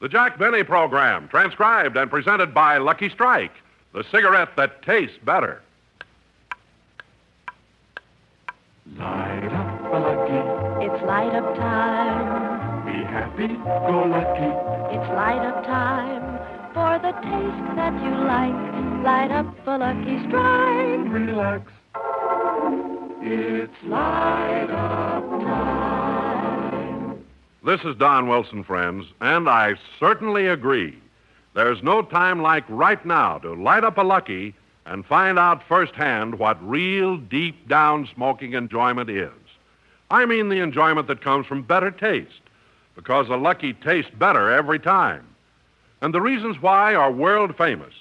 The Jack Benny Program, transcribed and presented by Lucky Strike, the cigarette that tastes better. Light up a lucky. It's light up time. Be happy, go lucky. It's light up time. For the taste that you like, light up a Lucky Strike. Relax. It's light up time. This is Don Wilson, friends, and I certainly agree. There's no time like right now to light up a Lucky and find out firsthand what real deep-down smoking enjoyment is. I mean the enjoyment that comes from better taste, because a Lucky tastes better every time. And the reasons why are world famous.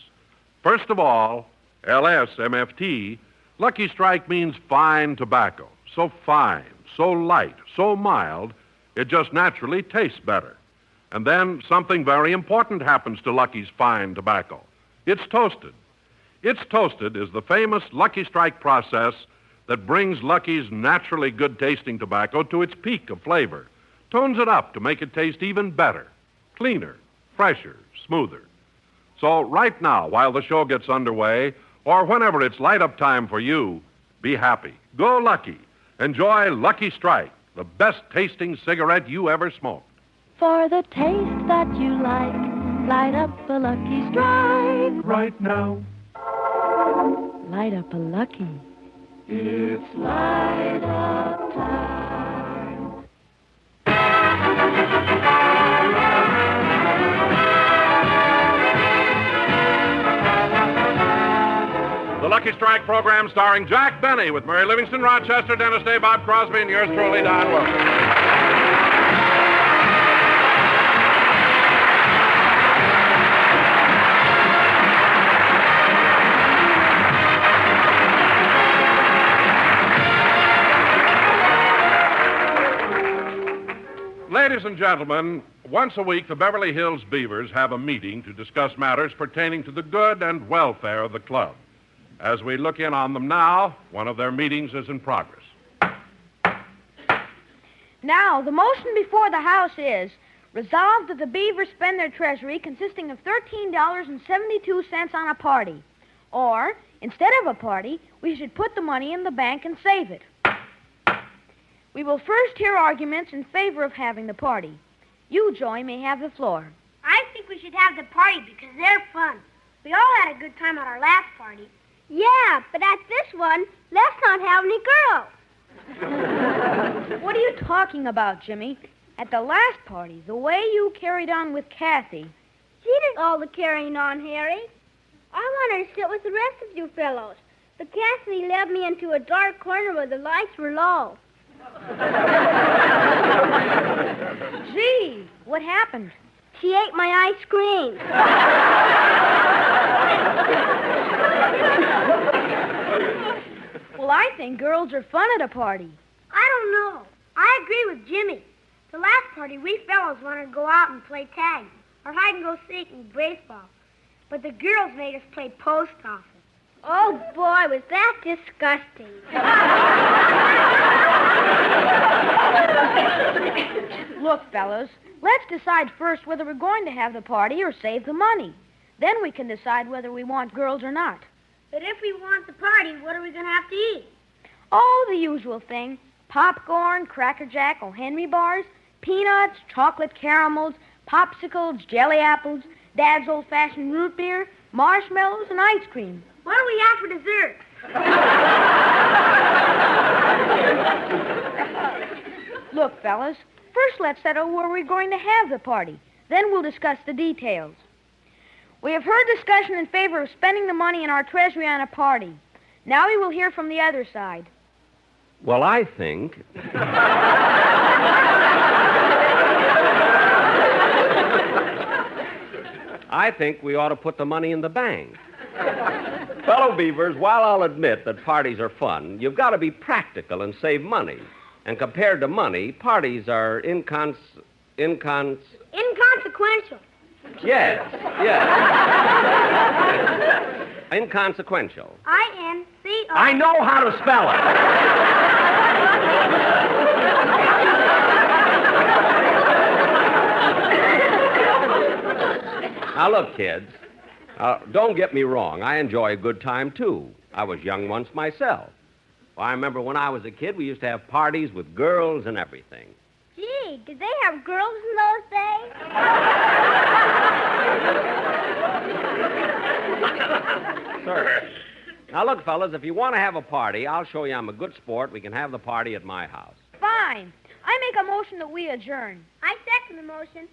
First of all, LSMFT, Lucky Strike means fine tobacco. So fine, so light, so mild, it just naturally tastes better. And then something very important happens to Lucky's fine tobacco. It's toasted. It's toasted is the famous Lucky Strike process that brings Lucky's naturally good-tasting tobacco to its peak of flavor, tones it up to make it taste even better, cleaner, fresher, smoother. So right now, while the show gets underway, or whenever it's light-up time for you, be happy. Go Lucky. Enjoy Lucky Strike, the best-tasting cigarette you ever smoked. For the taste that you like, light up a Lucky Strike. Right now. Light up a Lucky. It's light up time. The Lucky Strike program starring Jack Benny with Mary Livingston, Rochester, Dennis Day, Bob Crosby, and yours truly, Don Wilson. Ladies and gentlemen, once a week the Beverly Hills Beavers have a meeting to discuss matters pertaining to the good and welfare of the club. As we look in on them now, one of their meetings is in progress. Now, the motion before the House is resolved that the Beavers spend their treasury consisting of $13.72 on a party. Or, instead of a party, we should put the money in the bank and save it. We will first hear arguments in favor of having the party. You, Joy, may have the floor. I think we should have the party because they're fun. We all had a good time at our last party. Yeah, but at this one, let's not have any girls. What are you talking about, Jimmy? At the last party, the way you carried on with Kathy. She did all the carrying on, Harry. I wanted to sit with the rest of you fellows, but Kathy led me into a dark corner where the lights were low. Gee, what happened? She ate my ice cream. Well, I think girls are fun at a party. I don't know. I agree with Jimmy. The last party, we fellows wanted to go out and play tag, or hide and go seek and baseball. But the girls made us play post office. Oh, boy, was that disgusting. Look, fellas, let's decide first whether we're going to have the party or save the money. Then we can decide whether we want girls or not. But if we want the party, what are we going to have to eat? Oh, the usual thing. Popcorn, Cracker Jack, O. Henry bars, peanuts, chocolate caramels, popsicles, jelly apples, Dad's old-fashioned root beer, marshmallows, and ice cream. What do we have for dessert? Look, fellas, first let's settle where we're going to have the party. Then we'll discuss the details. We have heard discussion in favor of spending the money in our treasury on a party. Now we will hear from the other side. Well, I think... I think we ought to put the money in the bank. Fellow Beavers, while I'll admit that parties are fun, you've got to be practical and save money. And compared to money, parties are Inconsequential. Yes. Inconsequential. I-N-C-O... I know how to spell Now, look, kids. Don't get me wrong. I enjoy a good time, too. I was young once myself. Well, I remember when I was a kid, we used to have parties with girls and everything. Gee, did they have girls in those days? Sir. Now, look, fellas, if you want to have a party, I'll show you I'm a good sport. We can have the party at my house. Fine. I make a motion that we adjourn. I second the motion.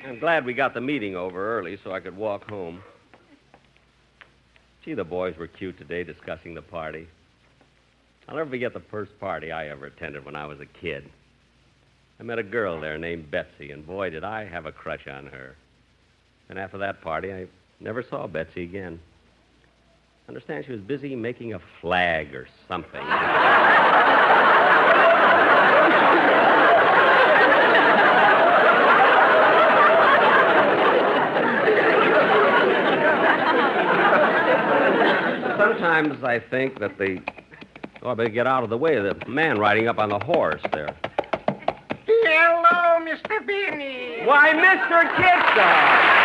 I'm glad we got the meeting over early so I could walk home. Gee, the boys were cute today discussing the party. I'll never forget the first party I ever attended when I was a kid. I met a girl there named Betsy, and boy, did I have a crush on her. And after that party, I never saw Betsy again. I understand she was busy making a flag or something. Sometimes I think that I better get out of the way of the man riding up on the horse there. Hello, Mr. Benny. Why, Mr. Kitzel!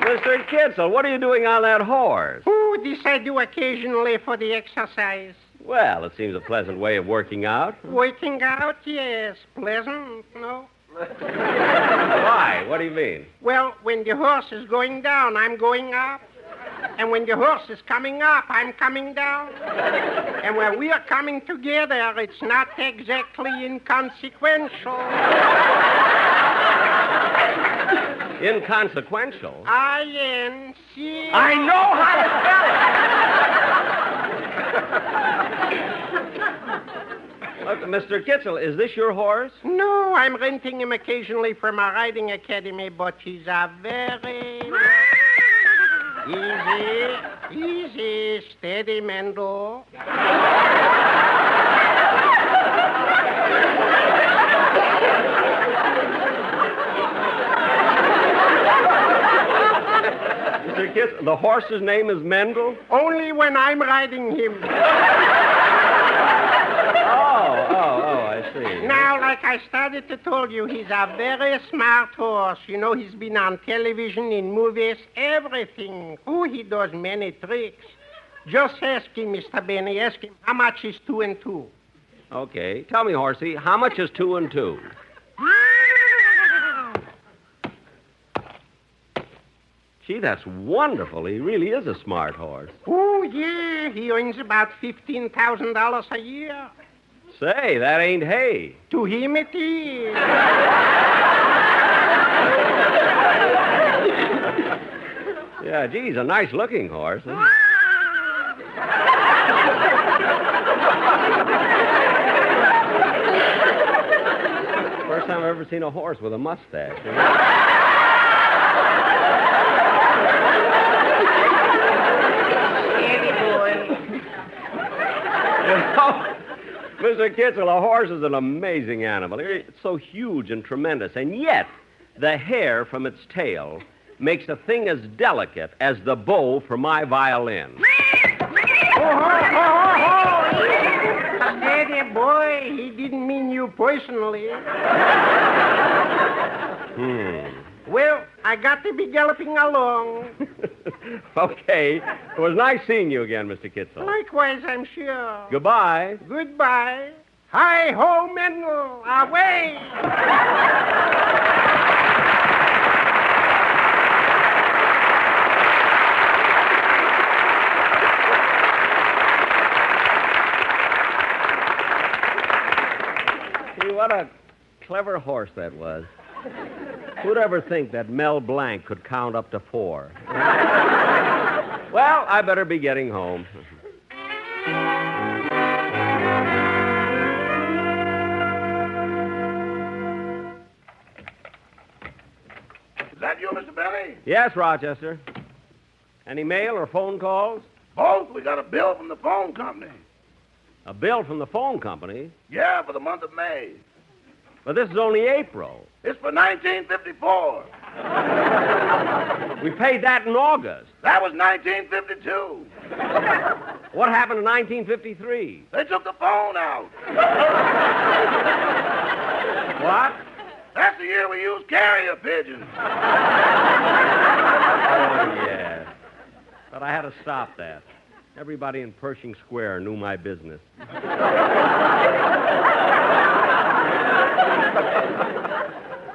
Mr. Kitzel, what are you doing on that horse? Oh, this I do occasionally for the exercise. Well, it seems a pleasant way of working out. Working out, yes. Pleasant, no? Why? What do you mean? Well, when the horse is going down, I'm going up. And when the horse is coming up, I'm coming down. And when we are coming together, it's not exactly inconsequential. Inconsequential? I-N-C... I know how to spell it! Look, Mr. Kitzel, is this your horse? No, I'm renting him occasionally from a riding academy, but he's a very... Easy, steady, Mendel. Mr. Kitzel, the horse's name is Mendel? Only when I'm riding him. Oh, I see. Now, like I started to tell you, he's a very smart horse. You know, he's been on television, in movies, everything. Oh, he does many tricks. Just ask him, Mr. Benny, ask him, how much is 2 and 2? Okay. Tell me, horsey, how much is 2 and 2? Gee, that's wonderful. He really is a smart horse. Oh, yeah, he earns about $15,000 a year. Say, that ain't hay. To him it is. Yeah, gee, he's a nice-looking horse. Huh? First time I've ever seen a horse with a mustache. You know? Mr. Kitzel, a horse is an amazing animal. It's so huge and tremendous, and yet the hair from its tail makes a thing as delicate as the bow for my violin. Steady, boy. He didn't mean you personally. Well, I got to be galloping along. Okay. It was nice seeing you again, Mr. Kitzel. Likewise, I'm sure. Goodbye. Goodbye. Hi-ho, Mendel. Away. See, what a clever horse that was. Who'd ever think that Mel Blanc could count up to 4? Well, I better be getting home. Is that you, Mr. Benny? Yes, Rochester. Any mail or phone calls? Both. We got a bill from the phone company. A bill from the phone company? Yeah, for the month of May. But this is only April. It's for 1954. We paid that in August. That was 1952. What happened in 1953? They took the phone out. What? That's the year we used carrier pigeons. Oh, yeah. But I had to stop that. Everybody in Pershing Square knew my business.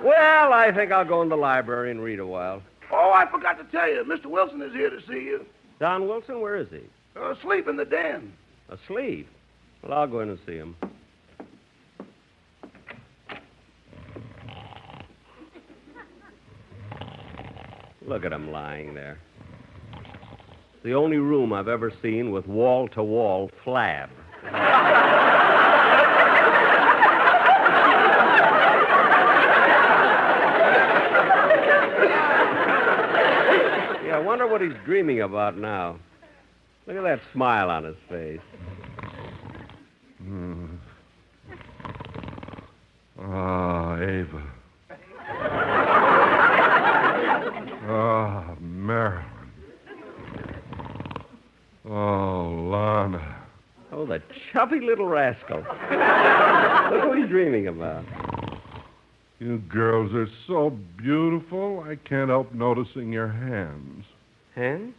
Well, I think I'll go in the library and read a while. Oh, I forgot to tell you. Mr. Wilson is here to see you. Don Wilson, where is he? Asleep in the den. Asleep? Well, I'll go in and see him. Look at him lying there. The only room I've ever seen with wall-to-wall flab. Yeah, I wonder what he's dreaming about now. Look at that smile on his face. Ah, Ava. Ah, Marilyn. Oh, Lana. Oh, the chubby little rascal. Look what he's dreaming about. You girls are so beautiful, I can't help noticing your hands. Hands?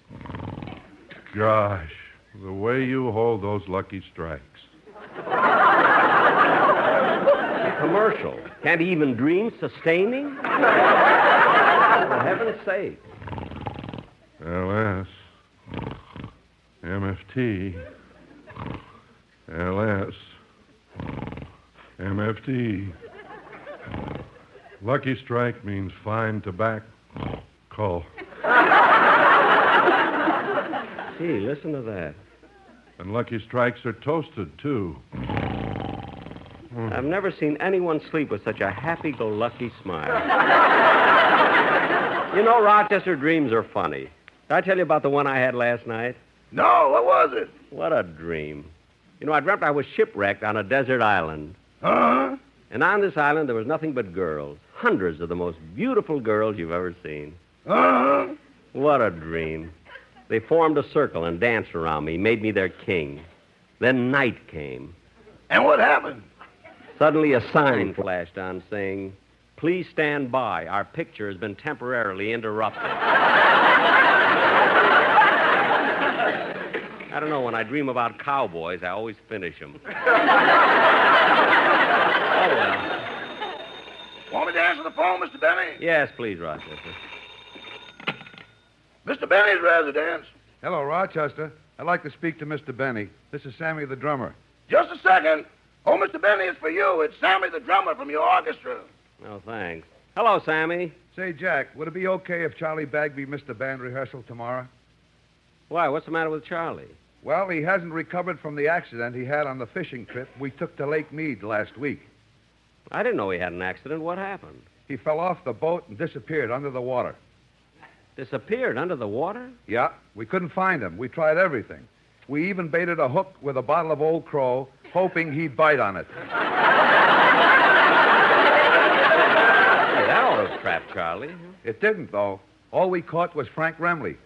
Gosh, the way you hold those Lucky Strikes. Commercial. Can't he even dream sustaining? For heaven's sake. LS. MFT. LS. MFT. Lucky Strike means fine tobacco. Gee, listen to that. And Lucky Strikes are toasted, too. I've never seen anyone sleep with such a happy-go-lucky smile. You know, Rochester dreams are funny. Did I tell you about the one I had last night? No, what was it? What a dream. You know, I dreamt I was shipwrecked on a desert island. Huh? And on this island, there was nothing but girls. Hundreds of the most beautiful girls you've ever seen. Uh-huh. What a dream. They formed a circle and danced around me, made me their king. Then night came. And what happened? Suddenly a sign flashed on saying, "Please stand by. Our picture has been temporarily interrupted." I don't know. When I dream about cowboys, I always finish them. Oh, well. Want me to answer the phone, Mr. Benny? Yes, please, Rochester. Mr. Benny's residence. Hello, Rochester. I'd like to speak to Mr. Benny. This is Sammy the drummer. Just a second. Oh, Mr. Benny, it's for you. It's Sammy the drummer from your orchestra. Oh, thanks. Hello, Sammy. Say, Jack, would it be okay if Charlie Bagby missed the band rehearsal tomorrow? Why, what's the matter with Charlie? Well, he hasn't recovered from the accident he had on the fishing trip we took to Lake Mead last week. I didn't know he had an accident. What happened? He fell off the boat and disappeared under the water. Disappeared under the water? Yeah, we couldn't find him. We tried everything. We even baited a hook with a bottle of Old Crow, hoping he'd bite on it. Hey, that ought to have trapped Charlie. It didn't, though. All we caught was Frank Remley.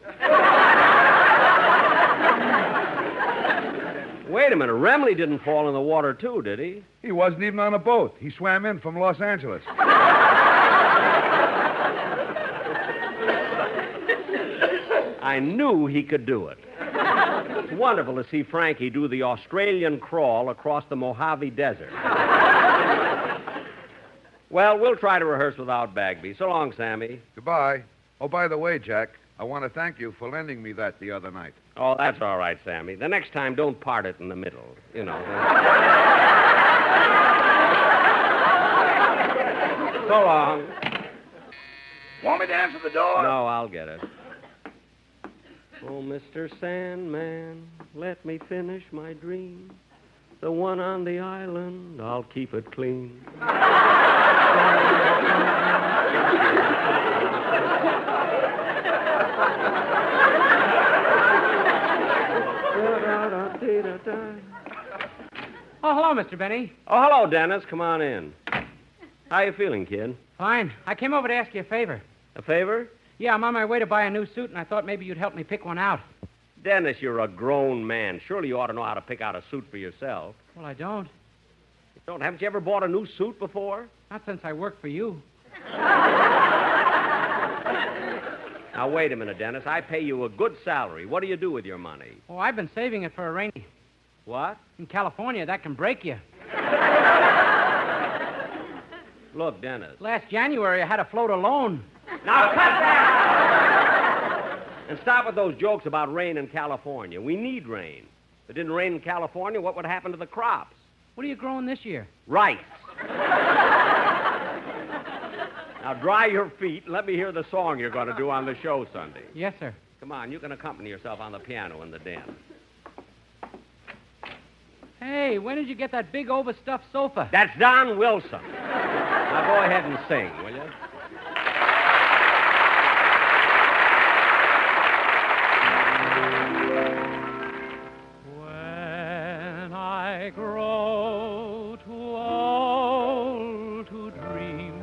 Wait a minute. Remley didn't fall in the water, too, did he? He wasn't even on a boat. He swam in from Los Angeles. I knew he could do it. It's wonderful to see Frankie do the Australian crawl across the Mojave Desert. Well, we'll try to rehearse without Bagby. So long, Sammy. Goodbye. Oh, by the way, Jack, I want to thank you for lending me that the other night. Oh, that's all right, Sammy. The next time, don't part it in the middle, you know. So long. Want me to answer the door? No, I'll get it. Oh, Mr. Sandman, let me finish my dream. The one on the island, I'll keep it clean. Oh, hello, Mr. Benny. Oh, hello, Dennis. Come on in. How you feeling, kid? Fine. I came over to ask you a favor. A favor? Yeah, I'm on my way to buy a new suit, and I thought maybe you'd help me pick one out. Dennis, you're a grown man. Surely you ought to know how to pick out a suit for yourself. Well, I don't. You don't? Haven't you ever bought a new suit before? Not since I worked for you. Now, wait a minute, Dennis. I pay you a good salary. What do you do with your money? Oh, I've been saving it for a rainy... What? In California, that can break you. Look, Dennis. Last January, I had a float alone. Now, cut that! And stop with those jokes about rain in California. We need rain. If it didn't rain in California, what would happen to the crops? What are you growing this year? Rice. Now, dry your feet and let me hear the song you're going to do on the show Sunday. Yes, sir. Come on, you can accompany yourself on the piano in the den. Hey, when did you get that big overstuffed sofa? That's Don Wilson. Now, go ahead and sing, will you? When I grow too old to dream,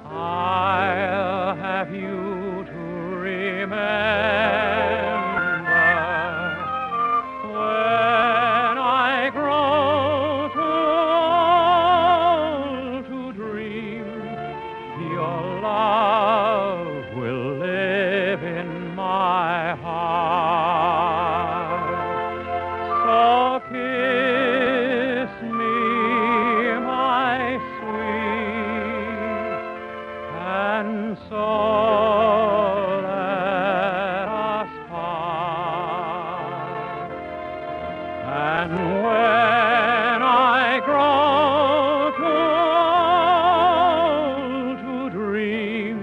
I'll have you to remember. When I grow too old to dream, your love will live in my heart. So kiss me, my sweet, and so let us part. And when I grow too old to dream,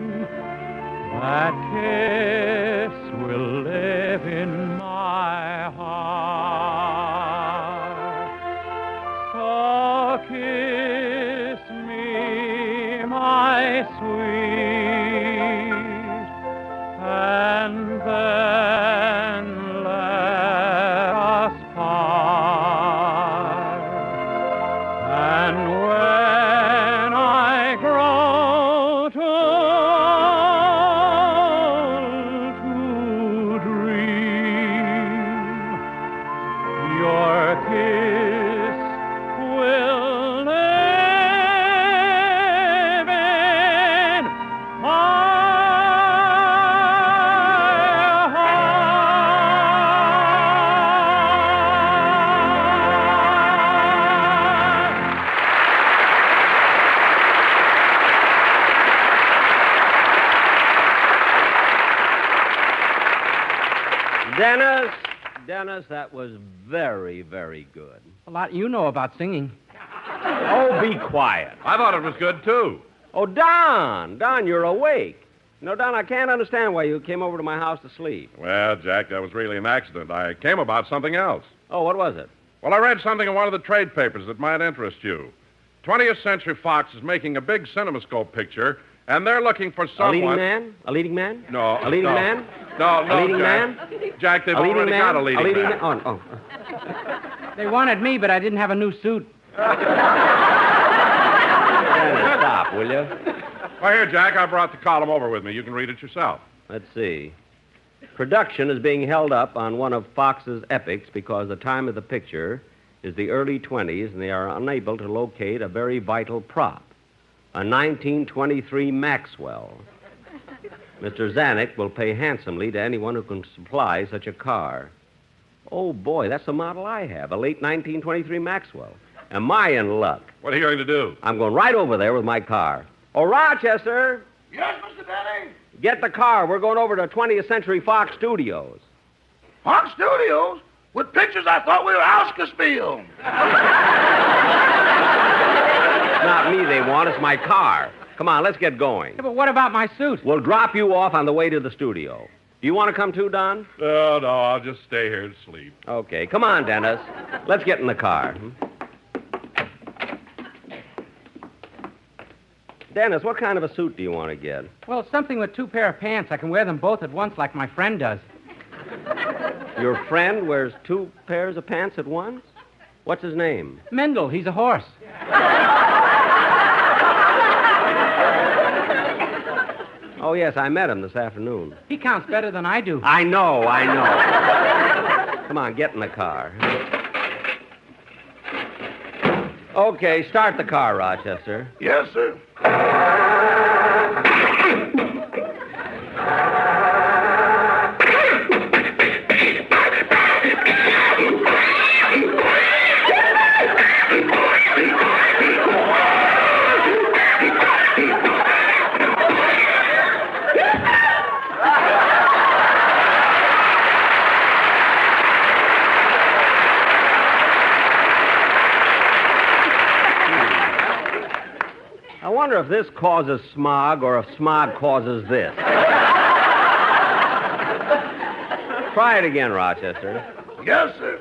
that kiss will live in my heart. So kiss me, my sweet, and then let us part. And when I grow too old to dream, your kiss will live in my Dennis, that was very, very good. A lot you know about singing. Oh, be quiet. I thought it was good, too. Oh, Don, you're awake. No, Don, I can't understand why you came over to my house to sleep. Well, Jack, that was really an accident. I came about something else. Oh, what was it? Well, I read something in one of the trade papers that might interest you. 20th Century Fox is making a big CinemaScope picture, and they're looking for someone... A leading man? A leading man? No. A leading no. man? No, a leading Jack. man? Jack, they've a leading already man? got a leading man. Oh. They wanted me, but I didn't have a new suit. Dennis, stop, will you? Well, here, Jack, I brought the column over with me. You can read it yourself. Let's see. Production is being held up on one of Fox's epics because the time of the picture is the early 20s, and they are unable to locate a very vital prop, a 1923 Maxwell. Mr. Zanuck will pay handsomely to anyone who can supply such a car. Oh, boy, that's the model I have, a late 1923 Maxwell. Am I in luck? What are you going to do? I'm going right over there with my car. Oh, Rochester, Yes, Mr. Benny? get the car. We're going over to 20th Century Fox Studios. Fox Studios? With pictures I thought we were Oscarspiel. Not me they want, it's my car. Come on, let's get going. Yeah, but what about my suit? We'll drop you off on the way to the studio. Do you want to come too, Don? No, I'll just stay here and sleep. Okay, come on, Dennis. Let's get in the car. Dennis, what kind of a suit do you want to get? Well, something with two pair of pants. I can wear them both at once like my friend does. Your friend wears two pairs of pants at once? What's his name? Mendel, he's a horse. Oh, yes, I met him this afternoon. He counts better than I do. I know. Come on, get in the car. Okay, start the car, Rochester. Yes, sir. I wonder if this causes smog or if smog causes this. Try it again, Rochester. Yes, sir.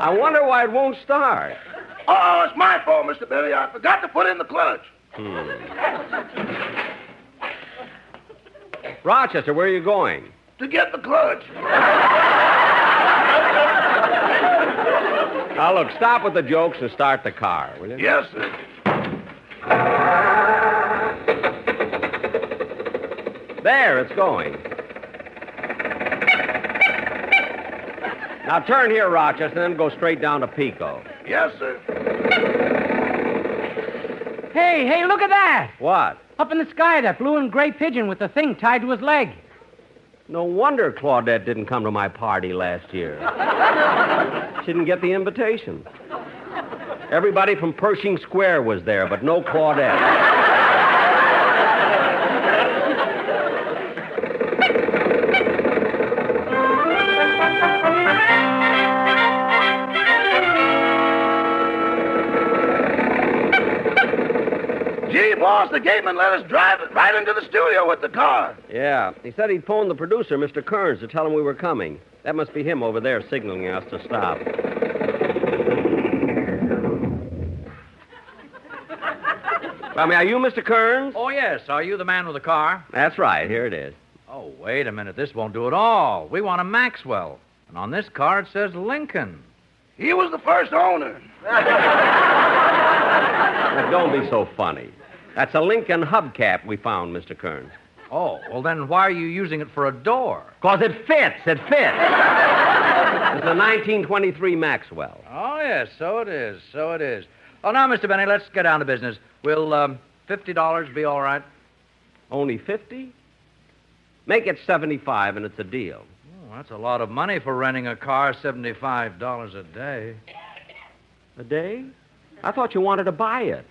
I wonder why it won't start. Oh, it's my fault, Mr. Benny. I forgot to put in the clutch. Rochester, where are you going? To get the clutch. Now, look, stop with the jokes and start the car, will you? Yes, sir. There, it's going. Now, turn here, Rochester, and then go straight down to Pico. Yes, sir. Hey, look at that. What? Up in the sky, that blue and gray pigeon with the thing tied to his leg. No wonder Claudette didn't come to my party last year. She didn't get the invitation. Everybody from Pershing Square was there, but no Claudette. Gee, boss, the gateman let us drive it right into the studio with the car. Yeah, he said he'd phone the producer, Mr. Kearns, to tell him we were coming. That must be him over there signaling us to stop. I mean, are you Mr. Kearns? Oh, yes. Are you the man with the car? That's right. Here it is. Oh, wait a minute. This won't do at all. We want a Maxwell. And on this car, it says Lincoln. He was the first owner. Now, don't be so funny. That's a Lincoln hubcap we found, Mr. Kearns. Oh, well, then why are you using it for a door? Because it fits. It fits. It's a 1923 Maxwell. Oh, yes, so it is. So it is. Oh, now, Mr. Benny, let's get down to business. Will $50 be all right? Only 50? Make it 75 and it's a deal. Oh, that's a lot of money for renting a car, $75 a day. A day? I thought you wanted to buy it.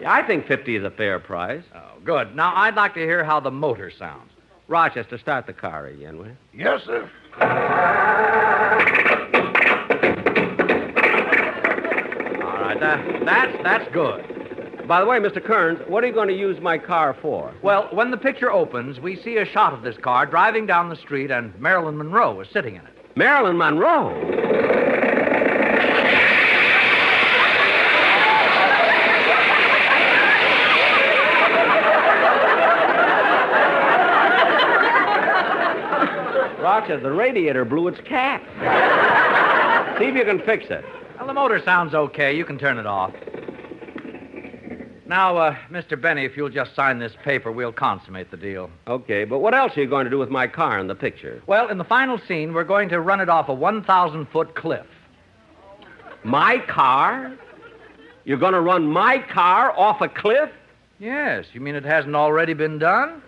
Yeah, I think 50 is a fair price. Oh, good. Now, I'd like to hear how the motor sounds. Rochester, start the car again, will you? Yes, sir. All right, that's good. By the way, Mr. Kearns, what are you going to use my car for? Well, when the picture opens, we see a shot of this car driving down the street, and Marilyn Monroe is sitting in it. Marilyn Monroe? Rochester, the radiator blew its cap. See if you can fix it. Well, the motor sounds okay. You can turn it off. Now, Mr. Benny, if you'll just sign this paper, we'll consummate the deal. Okay, but what else are you going to do with my car in the picture? Well, in the final scene, we're going to run it off a 1,000-foot cliff. My car? You're going to run my car off a cliff? Yes. You mean it hasn't already been done?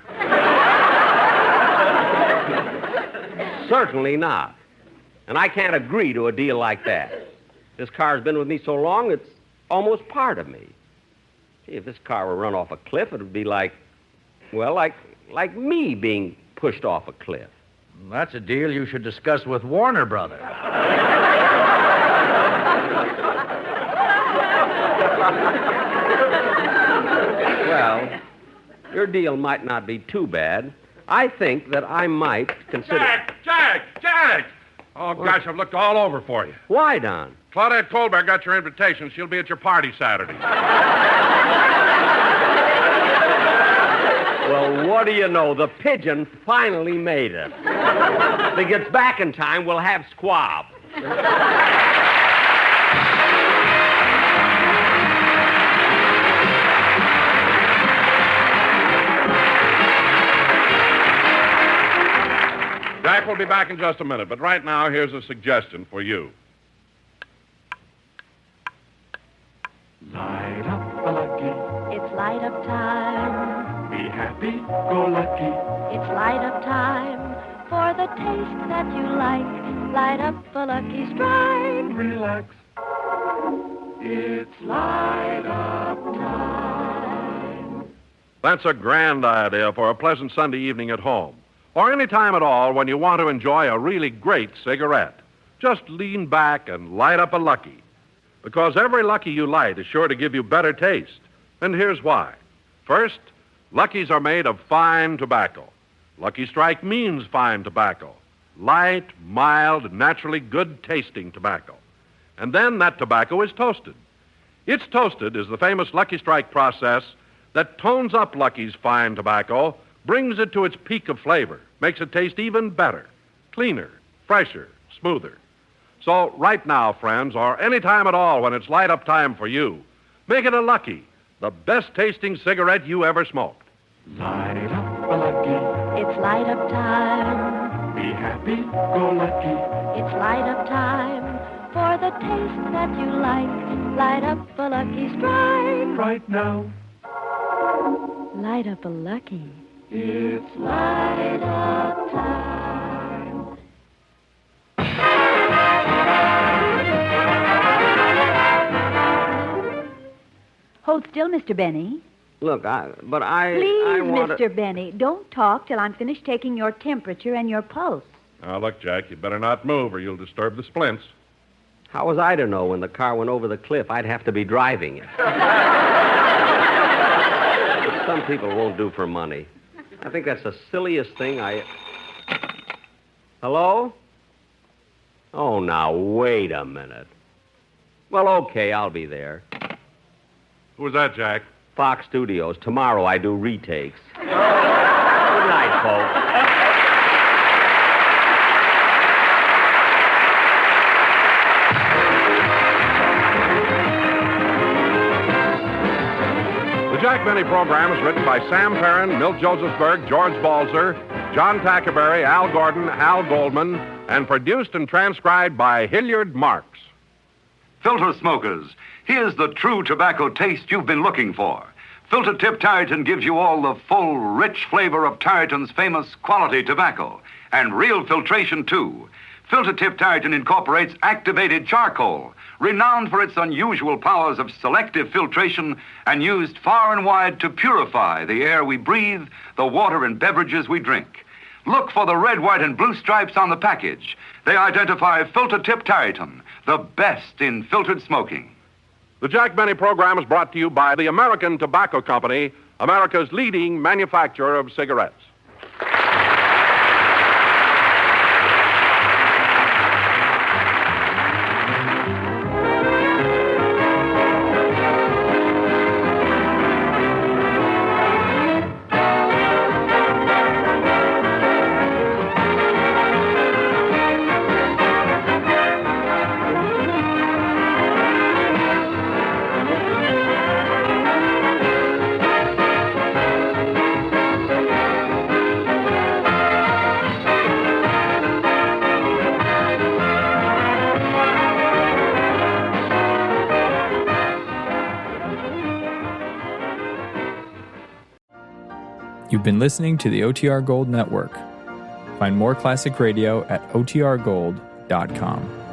Certainly not. And I can't agree to a deal like that. This car's been with me so long, it's almost part of me. Gee, if this car were run off a cliff, it would be like me being pushed off a cliff. That's a deal you should discuss with Warner Brothers. Well, your deal might not be too bad. I think that I might consider... Jack! Oh, gosh, I've looked all over for you. Why, Don? Claudette Colbert got your invitation. She'll be at your party Saturday. Well, what do you know? The pigeon finally made it. If he gets back in time, we'll have squab. Jack will be back in just a minute, but right now, here's a suggestion for you. Light up a lucky. It's light up time. Be happy, go lucky. It's light up time for the taste that you like. Light up a Lucky Strike. Relax. It's light up time. That's a grand idea for a pleasant Sunday evening at home. Or any time at all when you want to enjoy a really great cigarette. Just lean back and light up a Lucky. Because every Lucky you light is sure to give you better taste. And here's why. First, Luckies are made of fine tobacco. Lucky Strike means fine tobacco. Light, mild, naturally good-tasting tobacco. And then that tobacco is toasted. It's toasted is the famous Lucky Strike process that tones up Lucky's fine tobacco, brings it to its peak of flavor, makes it taste even better, cleaner, fresher, smoother. So right now, friends, or any time at all when it's light-up time for you, make it a Lucky, the best-tasting cigarette you ever smoked. Light up a lucky. It's light up time. Be happy, go lucky. It's light up time for the taste that you like. Light up a Lucky Strike. Right now. Light up a Lucky. It's light up time. Hold still, Mr. Benny. Look, I Please, want Mr. Benny, don't talk till I'm finished taking your temperature and your pulse. Now, look, Jack, you better not move or you'll disturb the splints. How was I to know when the car went over the cliff I'd have to be driving it? Some people won't do for money. I think that's the silliest thing Hello? Oh, now, wait a minute. Well, okay, I'll be there. Who was that, Jack? Fox Studios. Tomorrow I do retakes. Good night, folks. The Jack Benny program is written by Sam Perrin, Milt Josephsberg, George Balzer, John Tackerberry, Al Gordon, Al Goldman, and produced and transcribed by Hilliard Marks. Filter smokers, here's the true tobacco taste you've been looking for. Filter Tip Tarleton gives you all the full, rich flavor of Tarleton's famous quality tobacco, and real filtration, too. Filter Tip Tarleton incorporates activated charcoal, renowned for its unusual powers of selective filtration and used far and wide to purify the air we breathe, the water and beverages we drink. Look for the red, white, and blue stripes on the package. They identify Filter Tip Tarleton, the best in filtered smoking. The Jack Benny program is brought to you by the American Tobacco Company, America's leading manufacturer of cigarettes. You've been listening to the OTR Gold Network. Find more classic radio at otrgold.com.